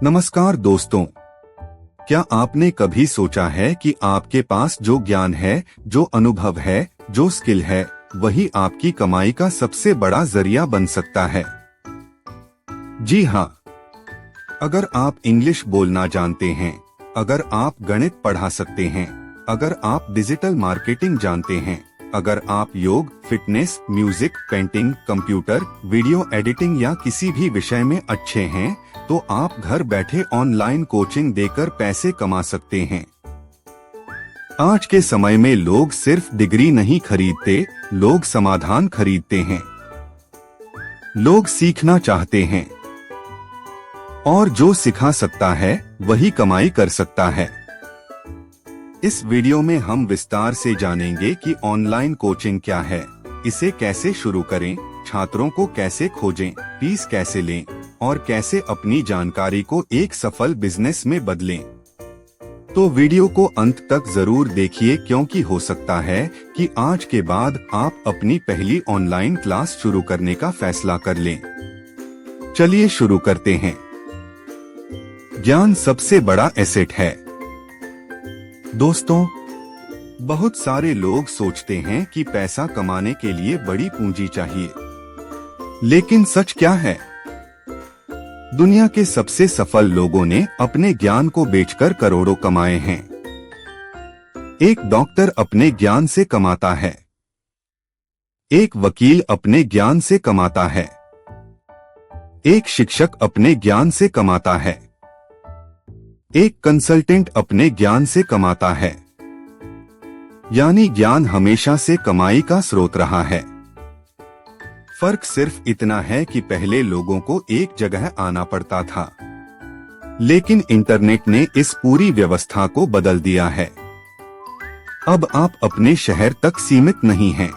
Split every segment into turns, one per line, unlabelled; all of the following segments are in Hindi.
नमस्कार दोस्तों, क्या आपने कभी सोचा है कि आपके पास जो ज्ञान है, जो अनुभव है, जो स्किल है, वही आपकी कमाई का सबसे बड़ा जरिया बन सकता है। जी हाँ, अगर आप इंग्लिश बोलना जानते हैं, अगर आप गणित पढ़ा सकते हैं, अगर आप डिजिटल मार्केटिंग जानते हैं, अगर आप योग, fitness, music, painting, computer, video editing या किसी भी विषय में अच्छे हैं, तो आप घर बैठे ऑनलाइन कोचिंग देकर पैसे कमा सकते हैं। आज के समय में लोग सिर्फ डिग्री नहीं खरीदते, लोग समाधान खरीदते हैं। लोग सीखना चाहते हैं और जो सिखा सकता है वही कमाई कर सकता है। इस वीडियो में हम विस्तार से जानेंगे कि ऑनलाइन कोचिंग क्या है, इसे कैसे शुरू करें, छात्रों को कैसे खोजें, फीस कैसे लें और कैसे अपनी जानकारी को एक सफल बिजनेस में बदलें। तो वीडियो को अंत तक जरूर देखिए, क्योंकि हो सकता है कि आज के बाद आप अपनी पहली ऑनलाइन क्लास शुरू करने का फैसला कर लें। चलिए शुरू करते हैं। ज्ञान सबसे बड़ा एसेट है। दोस्तों, बहुत सारे लोग सोचते हैं कि पैसा कमाने के लिए बड़ी पूंजी चाहिए, लेकिन सच क्या है? दुनिया के सबसे सफल लोगों ने अपने ज्ञान को बेचकर करोड़ों कमाए हैं। एक डॉक्टर अपने ज्ञान से कमाता है, एक वकील अपने ज्ञान से कमाता है, एक शिक्षक अपने ज्ञान से कमाता है, एक कंसल्टेंट अपने ज्ञान से कमाता है। यानी ज्ञान हमेशा से कमाई का स्रोत रहा है। फर्क सिर्फ इतना है कि पहले लोगों को एक जगह आना पड़ता था, लेकिन इंटरनेट ने इस पूरी व्यवस्था को बदल दिया है। अब आप अपने शहर तक सीमित नहीं हैं।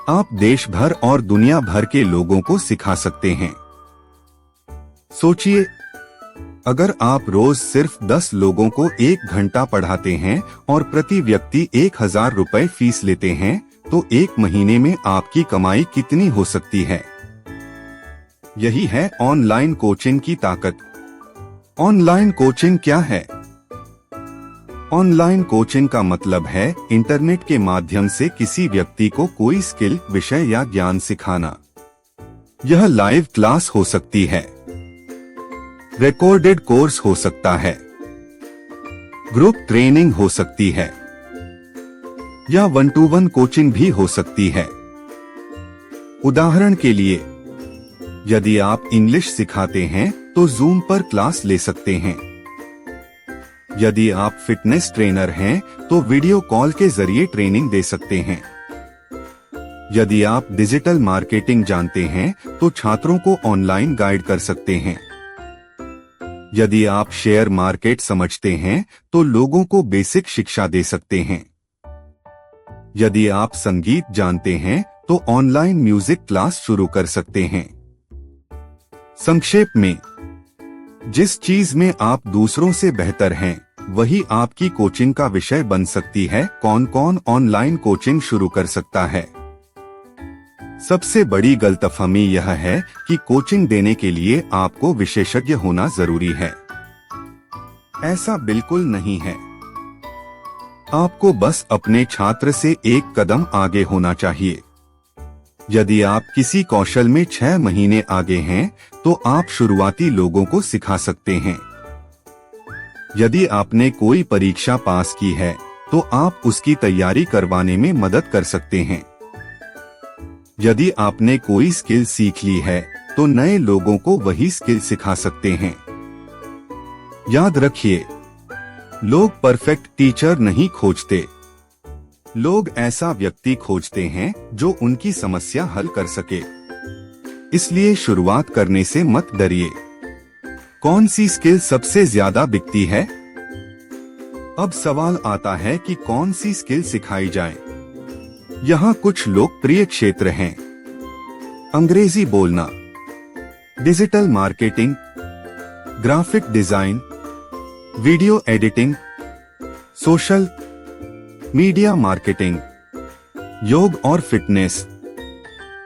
आप देश भर और दुनिया भर के लोगों को सिखा सकते हैं। सोचिए, अगर आप रोज सिर्फ 10 लोगों को 1 घंटा पढ़ाते हैं और प्रति व्यक्ति 1000 रुपए फीस लेते हैं, तो 1 महीने में आपकी कमाई कितनी हो सकती है? यही है ऑनलाइन कोचिंग की ताकत। ऑनलाइन कोचिंग क्या है? ऑनलाइन कोचिंग का मतलब है इंटरनेट के माध्यम से किसी व्यक्ति को कोई स्किल, विषय या ज्ञान सिखाना। यह लाइव क्लास हो सकती है, रिकॉर्डेड कोर्स हो सकता है, ग्रुप ट्रेनिंग हो सकती है या 1-to-1 कोचिंग भी हो सकती है। उदाहरण के लिए, यदि आप इंग्लिश सिखाते हैं तो जूम पर क्लास ले सकते हैं। यदि आप फिटनेस ट्रेनर हैं तो वीडियो कॉल के जरिए ट्रेनिंग दे सकते हैं। यदि आप डिजिटल मार्केटिंग जानते हैं तो छात्रों को ऑनलाइन गाइड कर सकते हैं। यदि आप शेयर मार्केट समझते हैं तो लोगों को बेसिक शिक्षा दे सकते हैं। यदि आप संगीत जानते हैं तो ऑनलाइन म्यूजिक क्लास शुरू कर सकते हैं। संक्षेप में, जिस चीज में आप दूसरों से बेहतर हैं, वही आपकी कोचिंग का विषय बन सकती है। कौन कौन ऑनलाइन कोचिंग शुरू कर सकता है? सबसे बड़ी गलतफहमी यह है कि कोचिंग देने के लिए आपको विशेषज्ञ होना जरूरी है। ऐसा बिल्कुल नहीं है। आपको बस अपने छात्र से एक कदम आगे होना चाहिए। यदि आप किसी कौशल में 6 महीने आगे हैं, तो आप शुरुआती लोगों को सिखा सकते हैं। यदि आपने कोई परीक्षा पास की है, तो आप उसकी तैयारी करवाने में मदद कर सकते हैं। यदि आपने कोई स्किल सीख ली है, तो नए लोगों को वही स्किल सिखा सकते हैं। याद रखिए, लोग परफेक्ट टीचर नहीं खोजते, लोग ऐसा व्यक्ति खोजते हैं जो उनकी समस्या हल कर सके। इसलिए शुरुआत करने से मत डरिए। कौन सी स्किल सबसे ज्यादा बिकती है? अब सवाल आता है कि कौन सी स्किल सिखाई जाए। यहाँ कुछ लोकप्रिय क्षेत्र हैं: अंग्रेजी बोलना, digital marketing, graphic design, video editing, social media marketing, योग और fitness,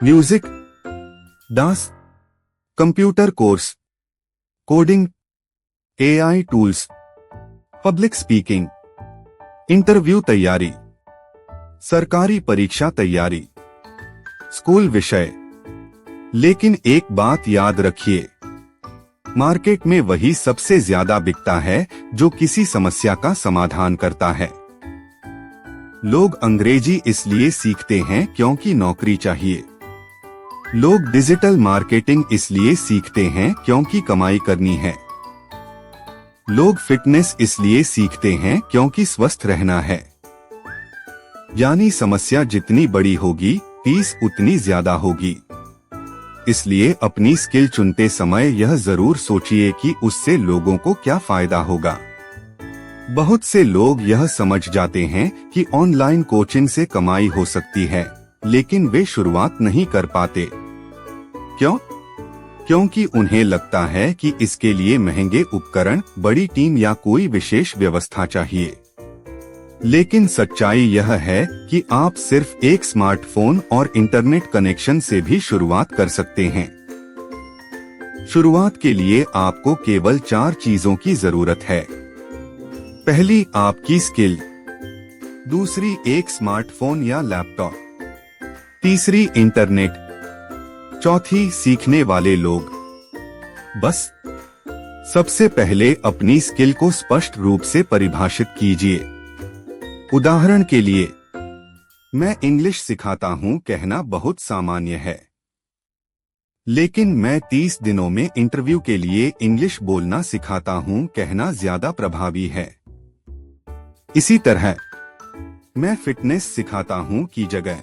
music, dance, computer course, coding, AI tools, public speaking, interview तैयारी, सरकारी परीक्षा तैयारी, स्कूल विषय। लेकिन एक बात याद रखिए, मार्केट में वही सबसे ज्यादा बिकता है जो किसी समस्या का समाधान करता है। लोग अंग्रेजी इसलिए सीखते हैं क्योंकि नौकरी चाहिए। लोग डिजिटल मार्केटिंग इसलिए सीखते हैं क्योंकि कमाई करनी है। लोग फिटनेस इसलिए सीखते हैं क्योंकि स्वस्थ रहना है। यानी समस्या जितनी बड़ी होगी, फीस उतनी ज्यादा होगी। इसलिए अपनी स्किल चुनते समय यह जरूर सोचिए कि उससे लोगों को क्या फायदा होगा। बहुत से लोग यह समझ जाते हैं कि ऑनलाइन कोचिंग से कमाई हो सकती है, लेकिन वे शुरुआत नहीं कर पाते। क्यों? क्योंकि उन्हें लगता है कि इसके लिए महंगे उपकरण, बड़ी टीम या कोई विशेष व्यवस्था चाहिए। लेकिन सच्चाई यह है कि आप सिर्फ एक स्मार्टफोन और इंटरनेट कनेक्शन से भी शुरुआत कर सकते हैं। शुरुआत के लिए आपको केवल 4 चीजों की जरूरत है। पहली, आपकी स्किल। दूसरी, एक स्मार्टफोन या लैपटॉप। तीसरी, इंटरनेट। चौथी, सीखने वाले लोग। बस सबसे पहले अपनी स्किल को स्पष्ट रूप से परिभाषित कीजिए। उदाहरण के लिए, मैं इंग्लिश सिखाता हूं कहना बहुत सामान्य है, लेकिन मैं 30 दिनों में इंटरव्यू के लिए इंग्लिश बोलना सिखाता हूं कहना ज्यादा प्रभावी है। इसी तरह मैं फिटनेस सिखाता हूं की जगह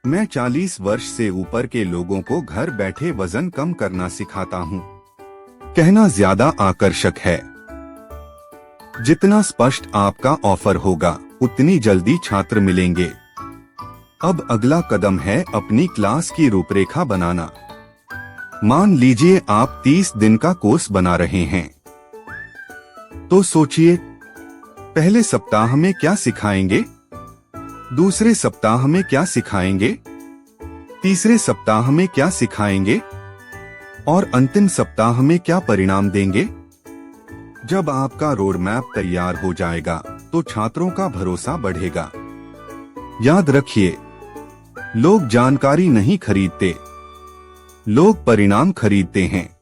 मैं 40 वर्ष से ऊपर के लोगों को घर बैठे वजन कम करना सिखाता हूं कहना ज्यादा आकर्षक है। जितना स्पष्ट आपका ऑफर होगा, उतनी जल्दी छात्र मिलेंगे। अब अगला कदम है अपनी क्लास की रूपरेखा बनाना। मान लीजिए आप 30 दिन का कोर्स बना रहे हैं, तो सोचिए, पहले सप्ताह में क्या सिखाएंगे, दूसरे सप्ताह में क्या सिखाएंगे, तीसरे सप्ताह में क्या सिखाएंगे और अंतिम सप्ताह में क्या परिणाम देंगे। जब आपका रोड मैप तैयार हो जाएगा, तो छात्रों का भरोसा बढ़ेगा। याद रखिए, लोग जानकारी नहीं खरीदते, लोग परिणाम खरीदते हैं।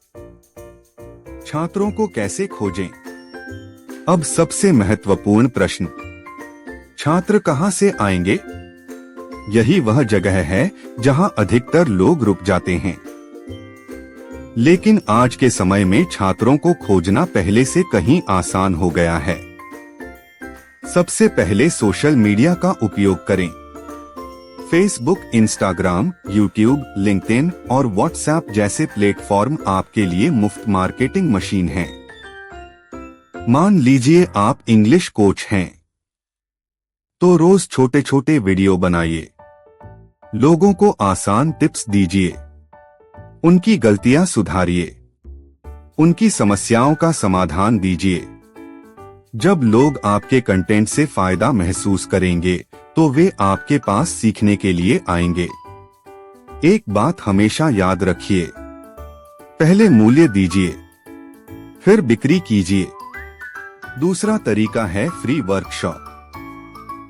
छात्रों को कैसे खोजें? अब सबसे महत्वपूर्ण प्रश्न, छात्र कहां से आएंगे? यही वह जगह है जहां अधिकतर लोग रुक जाते हैं। लेकिन आज के समय में छात्रों को खोजना पहले से कहीं आसान हो गया है। सबसे पहले सोशल मीडिया का उपयोग करें। फेसबुक, इंस्टाग्राम, यूट्यूब, लिंक्डइन और व्हाट्सएप जैसे प्लेटफॉर्म आपके लिए मुफ्त मार्केटिंग मशीन हैं। मान लीजिए आप इंग्लिश कोच हैं, तो रोज छोटे छोटे वीडियो बनाइए। लोगों को आसान टिप्स दीजिए, उनकी गलतियां सुधारिए, उनकी समस्याओं का समाधान दीजिए। जब लोग आपके कंटेंट से फायदा महसूस करेंगे, तो वे आपके पास सीखने के लिए आएंगे। एक बात हमेशा याद रखिए, पहले मूल्य दीजिए, फिर बिक्री कीजिए। दूसरा तरीका है फ्री वर्कशॉप।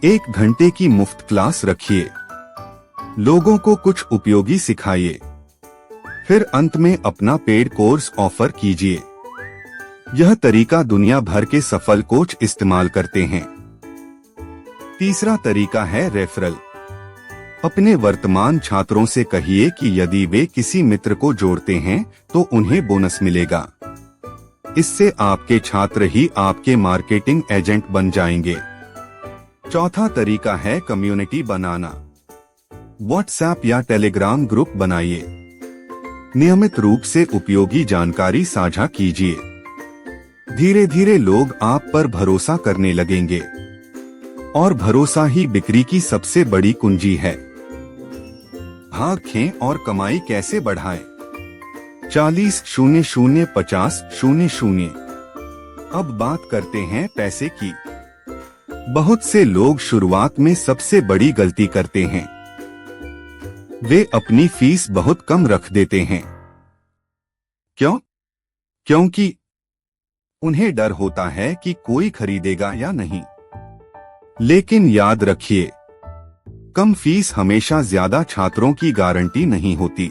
1 घंटे की मुफ्त क्लास रखिए, लोगों को कुछ उपयोगी सिखाइए, फिर अंत में अपना पेड कोर्स ऑफर कीजिए। यह तरीका दुनिया भर के सफल कोच इस्तेमाल करते हैं। तीसरा तरीका है रेफरल। अपने वर्तमान छात्रों से कहिए कि यदि वे किसी मित्र को जोड़ते हैं, तो उन्हें बोनस मिलेगा। इससे आपके छात्र ही आपके मार्केटिंग एजेंट बन जाएंगे। चौथा तरीका है कम्युनिटी बनाना। व्हाट्सएप या टेलीग्राम ग्रुप बनाइए। नियमित रूप से उपयोगी जानकारी साझा कीजिए। धीरे धीरे लोग आप पर भरोसा करने लगेंगे, और भरोसा ही बिक्री की सबसे बड़ी कुंजी है। भाग खें और कमाई कैसे बढ़ाएं? 40-00-50-00। अब बात करते हैं पैसे की। बहुत से लोग शुरुआत में सबसे बड़ी गलती करते हैं, वे अपनी फीस बहुत कम रख देते हैं। क्यों? क्योंकि उन्हें डर होता है कि कोई खरीदेगा या नहीं। लेकिन याद रखिए, कम फीस हमेशा ज्यादा छात्रों की गारंटी नहीं होती,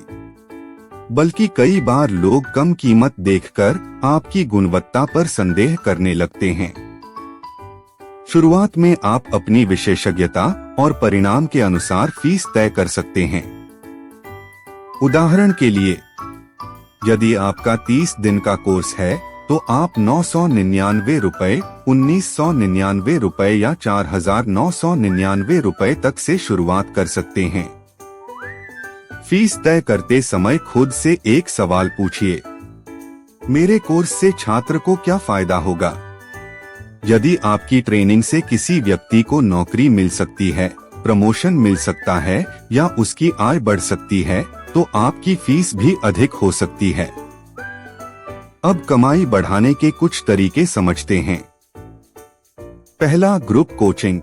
बल्कि कई बार लोग कम कीमत देखकर आपकी गुणवत्ता पर संदेह करने लगते हैं। शुरुआत में आप अपनी विशेषज्ञता और परिणाम के अनुसार फीस तय कर सकते हैं। उदाहरण के लिए, यदि आपका 30 दिन का कोर्स है तो आप 999 रुपए, 1999 रुपए या 4999 रुपए तक से शुरुआत कर सकते हैं। फीस तय करते समय खुद से एक सवाल पूछिए, मेरे कोर्स से छात्र को क्या फायदा होगा? यदि आपकी ट्रेनिंग से किसी व्यक्ति को नौकरी मिल सकती है, प्रमोशन मिल सकता है या उसकी आय बढ़ सकती है, तो आपकी फीस भी अधिक हो सकती है। अब कमाई बढ़ाने के कुछ तरीके समझते हैं। पहला, ग्रुप कोचिंग।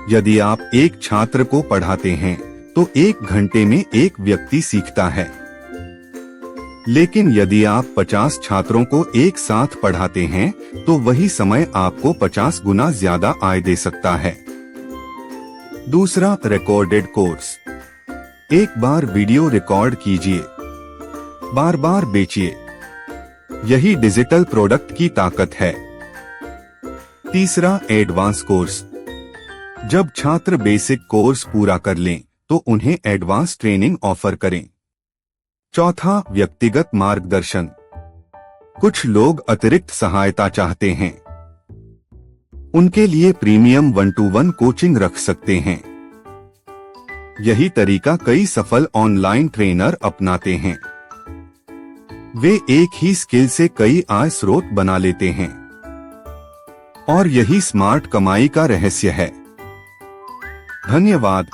यदि आप एक छात्र को पढ़ाते हैं तो 1 घंटे में एक व्यक्ति सीखता है। लेकिन यदि आप 50 छात्रों को एक साथ पढ़ाते हैं तो वही समय आपको 50 गुना ज्यादा आय दे सकता है। दूसरा, रिकॉर्डेड कोर्स। एक बार वीडियो रिकॉर्ड कीजिए, बार बार बेचिए। यही डिजिटल प्रोडक्ट की ताकत है। तीसरा, एडवांस कोर्स। जब छात्र बेसिक कोर्स पूरा कर लें तो उन्हें एडवांस ट्रेनिंग ऑफर करें। चौथा, व्यक्तिगत मार्गदर्शन। कुछ लोग अतिरिक्त सहायता चाहते हैं, उनके लिए प्रीमियम 1-to-1 कोचिंग रख सकते हैं। यही तरीका कई सफल ऑनलाइन ट्रेनर अपनाते हैं। वे एक ही स्किल से कई आय स्रोत बना लेते हैं और यही स्मार्ट कमाई का रहस्य है। धन्यवाद।